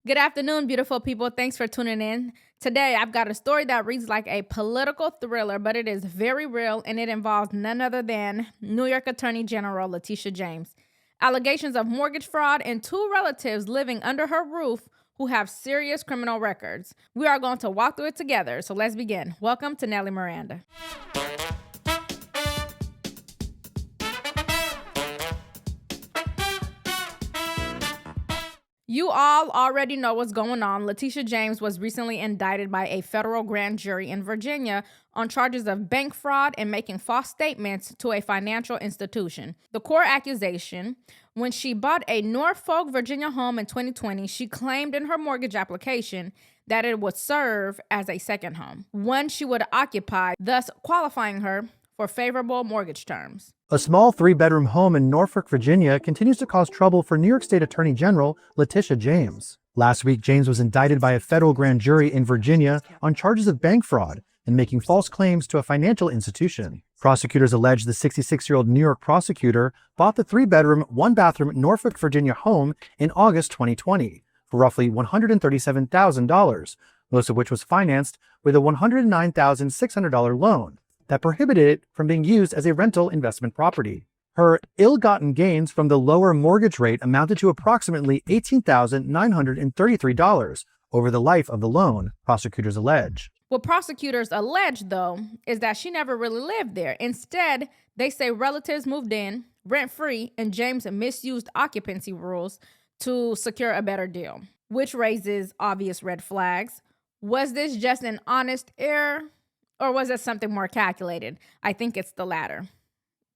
Good afternoon, beautiful people. Thanks for tuning in. Today, I've got a story that reads like a political thriller, but it is very real, and it involves none other than New York Attorney General Letitia James. Allegations of mortgage fraud and two relatives living under her roof who have serious criminal records. We are going to walk through it together, so let's begin. Welcome to Nellie Miranda. You all already know what's going on. Letitia James was recently indicted by a federal grand jury in Virginia on charges of bank fraud and making false statements to a financial institution. The core accusation: when she bought a Norfolk, Virginia home in 2020, she claimed in her mortgage application that it would serve as a second home, one she would occupy, thus qualifying her for favorable mortgage terms. A small three-bedroom home in Norfolk, Virginia continues to cause trouble for New York State Attorney General Letitia James. Last week, James was indicted by a federal grand jury in Virginia on charges of bank fraud and making false claims to a financial institution. Prosecutors allege the 66-year-old New York prosecutor bought the three-bedroom, one-bathroom Norfolk, Virginia home in August 2020 for roughly $137,000, most of which was financed with a $109,600 loan that prohibited it from being used as a rental investment property. Her ill-gotten gains from the lower mortgage rate amounted to approximately $18,933 over the life of the loan, prosecutors allege. What prosecutors allege, though, is that she never really lived there. Instead, they say relatives moved in rent-free and James misused occupancy rules to secure a better deal, which raises obvious red flags. Was this just an honest error? Or was it something more calculated? I think it's the latter.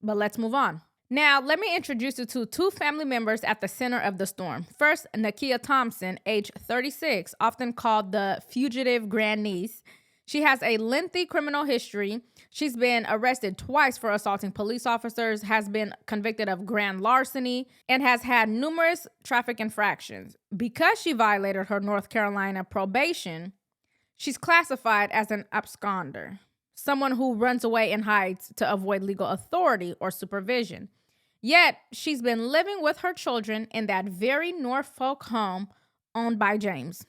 But let's move on. Now, let me introduce you to two family members at the center of the storm. First, Nakia Thompson, age 36, often called the Fugitive grandniece. She has a lengthy criminal history. She's been arrested twice for assaulting police officers, has been convicted of grand larceny, and has had numerous traffic infractions. Because she violated her North Carolina probation, she's classified as an absconder, someone who runs away and hides to avoid legal authority or supervision. Yet, she's been living with her children in that very Norfolk home owned by James,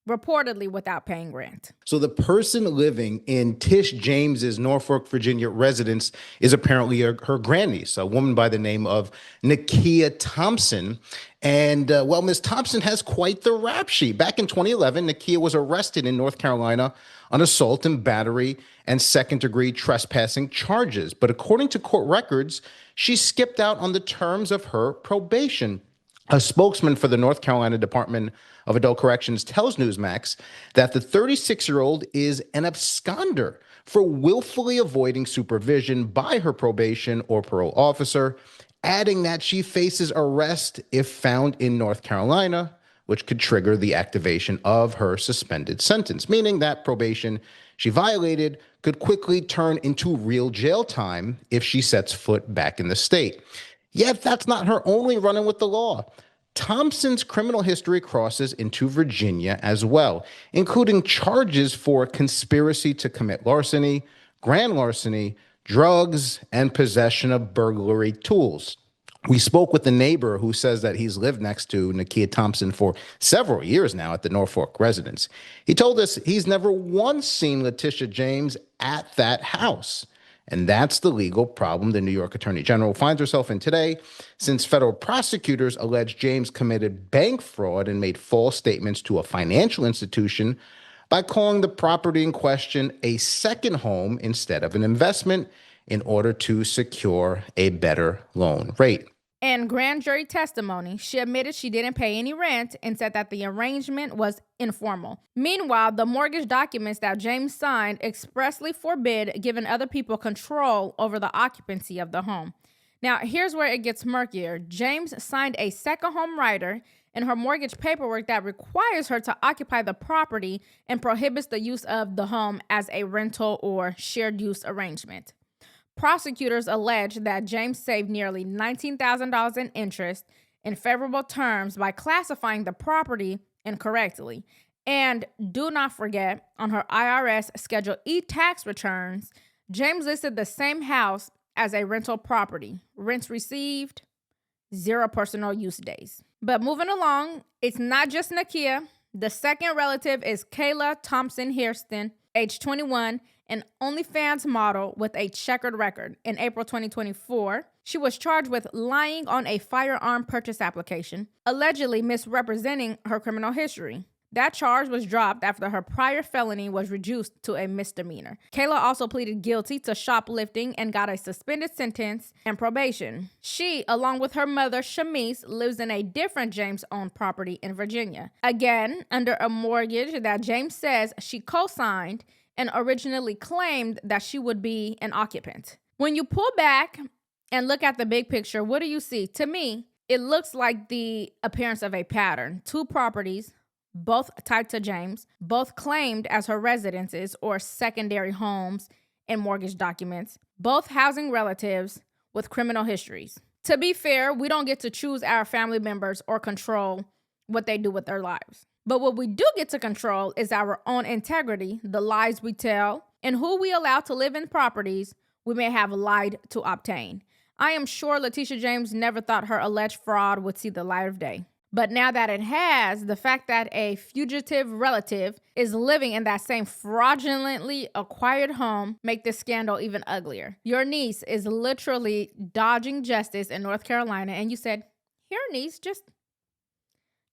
reportedly without paying rent. So the person living in Tish James's Norfolk, Virginia residence is apparently her grandniece, a woman by the name of Nakia Thompson. And Ms. Thompson has quite the rap sheet. Back in 2011, Nakia was arrested in North Carolina on assault and battery and second-degree trespassing charges. But according to court records, she skipped out on the terms of her probation. A spokesman for the North Carolina Department of Adult Corrections tells Newsmax that the 36-year-old is an absconder for willfully avoiding supervision by her probation or parole officer, adding that she faces arrest if found in North Carolina, which could trigger the activation of her suspended sentence, meaning that probation she violated could quickly turn into real jail time if she sets foot back in the state. Yet that's not her only run-in with the law. Thompson's criminal history crosses into Virginia as well, including charges for conspiracy to commit larceny, grand larceny, drugs, and possession of burglary tools. We spoke with the neighbor who says that he's lived next to Nakia Thompson for several years now at the Norfolk residence. He told us he's never once seen Letitia James at that house. And that's the legal problem the New York Attorney General finds herself in today, since federal prosecutors allege James committed bank fraud and made false statements to a financial institution by calling the property in question a second home instead of an investment in order to secure a better loan rate. In grand jury testimony, she admitted she didn't pay any rent and said that the arrangement was informal. Meanwhile, the mortgage documents that James signed expressly forbid giving other people control over the occupancy of the home. Now, here's where it gets murkier. James signed a second home rider in her mortgage paperwork that requires her to occupy the property and prohibits the use of the home as a rental or shared use arrangement. Prosecutors allege that James saved nearly $19,000 in interest in favorable terms by classifying the property incorrectly. And do not forget, on her IRS Schedule E tax returns, James listed the same house as a rental property. Rents received, 0 personal use days. But moving along, it's not just Nakia The second relative is Kayla Thompson Hairston, age 21, an OnlyFans model with a checkered record. In April 2024, she was charged with lying on a firearm purchase application, allegedly misrepresenting her criminal history. That charge was dropped after her prior felony was reduced to a misdemeanor. Kayla also pleaded guilty to shoplifting and got a suspended sentence and probation. She, along with her mother, Shamice, lives in a different James-owned property in Virginia. Again, under a mortgage that James says she co-signed and originally claimed that she would be an occupant. When you pull back and look at the big picture, what do you see? To me, it looks like the appearance of a pattern. Two properties, both tied to James, both claimed as her residences or secondary homes in mortgage documents, both housing relatives with criminal histories. To be fair, we don't get to choose our family members or control what they do with their lives. But what we do get to control is our own integrity, the lies we tell, and who we allow to live in properties we may have lied to obtain. I am sure Letitia James never thought her alleged fraud would see the light of day. But now that it has, the fact that a fugitive relative is living in that same fraudulently acquired home make this scandal even uglier. Your niece is literally dodging justice in North Carolina, and you said, "Here, niece, just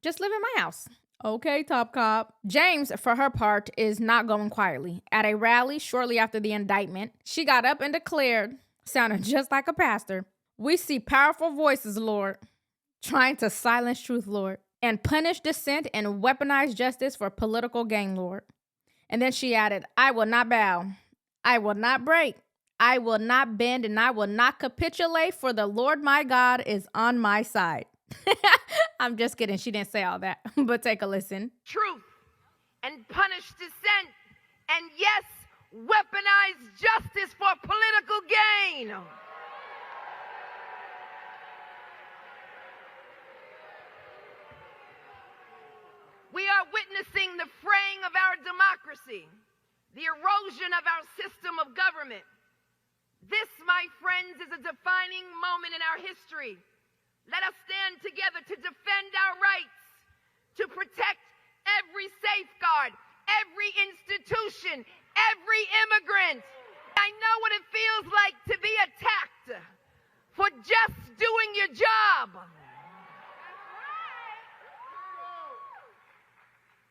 live in my house." Okay, top cop. James, for her part, is not going quietly. At a rally shortly after the indictment, she got up and declared, sounding just like a pastor, "We see powerful voices, Lord, trying to silence truth, Lord, and punish dissent and weaponize justice for political gain, Lord." And then she added, "I will not bow. I will not break. I will not bend, and I will not capitulate, for the Lord my God is on my side." I'm just kidding. She didn't say all that, but take a listen. Truth and punish dissent, and yes, weaponize justice for political gain. We are witnessing the fraying of our democracy, the erosion of our system of government. This, my friends, is a defining moment in our history. Let us stand together to defend our rights, to protect every safeguard, every institution, every immigrant. I know what it feels like to be attacked for just doing your job.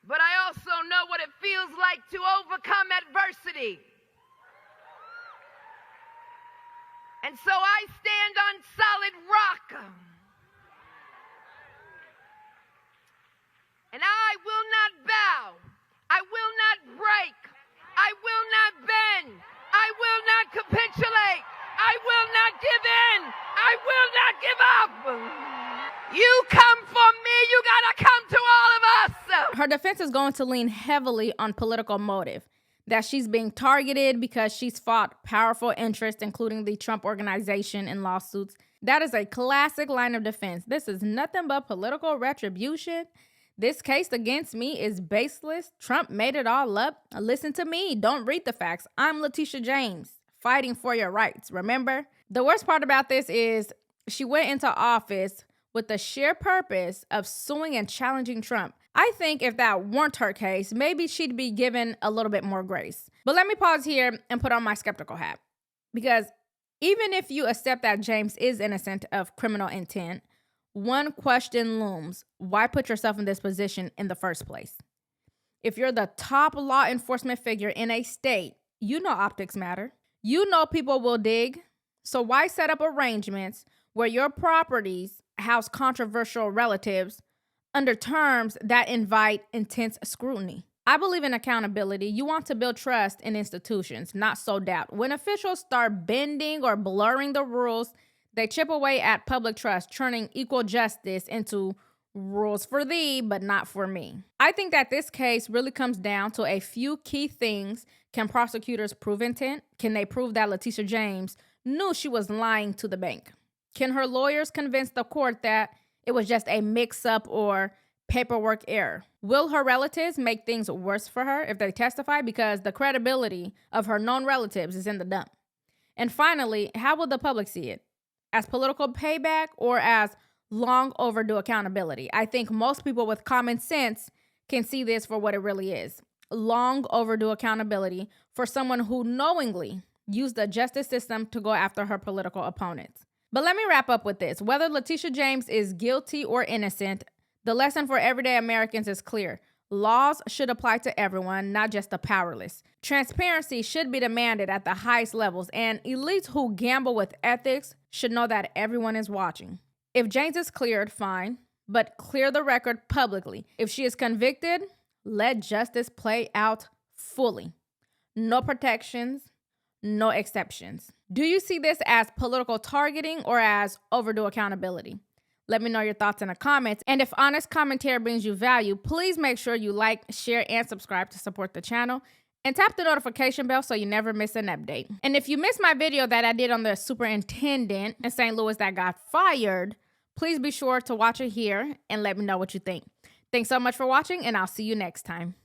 But I also know what it feels like to overcome adversity. And so I stand on solid rock. And I will not bow. I will not break. I will not bend. I will not capitulate. I will not give in. I will not give up. You come for me, you gotta come to all of us. Her defense is going to lean heavily on political motive, that she's being targeted because she's fought powerful interests, including the Trump organization in lawsuits. That is a classic line of defense. This is nothing but political retribution. This case against me is baseless. Trump made it all up. Listen to me. Don't read the facts. I'm Letitia James, fighting for your rights. Remember? The worst part about this is she went into office with the sheer purpose of suing and challenging Trump. I think if that weren't her case, maybe she'd be given a little bit more grace. But let me pause here and put on my skeptical hat. Because even if you accept that James is innocent of criminal intent, one question looms: why put yourself in this position in the first place? If you're the top law enforcement figure in a state, you know optics matter. You know people will dig. So why set up arrangements where your properties house controversial relatives under terms that invite intense scrutiny? I believe in accountability. You want to build trust in institutions, not sow doubt. When officials start bending or blurring the rules, they chip away at public trust, turning equal justice into rules for thee, but not for me. I think that this case really comes down to a few key things. Can prosecutors prove intent? Can they prove that Letitia James knew she was lying to the bank? Can her lawyers convince the court that it was just a mix-up or paperwork error? Will her relatives make things worse for her if they testify, because the credibility of her known relatives is in the dump? And finally, how will the public see it? As political payback or as long overdue accountability? I think most people with common sense can see this for what it really is. Long overdue accountability for someone who knowingly used the justice system to go after her political opponents. But let me wrap up with this. Whether Letitia James is guilty or innocent, the lesson for everyday Americans is clear. Laws should apply to everyone, not just the powerless. Transparency should be demanded at the highest levels, and elites who gamble with ethics should know that everyone is watching. If James is cleared, fine, but clear the record publicly. If she is convicted, let justice play out fully. No protections, no exceptions. Do you see this as political targeting or as overdue accountability? Let me know your thoughts in the comments. And if honest commentary brings you value, please make sure you like, share, and subscribe to support the channel. And tap the notification bell so you never miss an update. And if you missed my video that I did on the superintendent in St. Louis that got fired, please be sure to watch it here and let me know what you think. Thanks so much for watching, and I'll see you next time.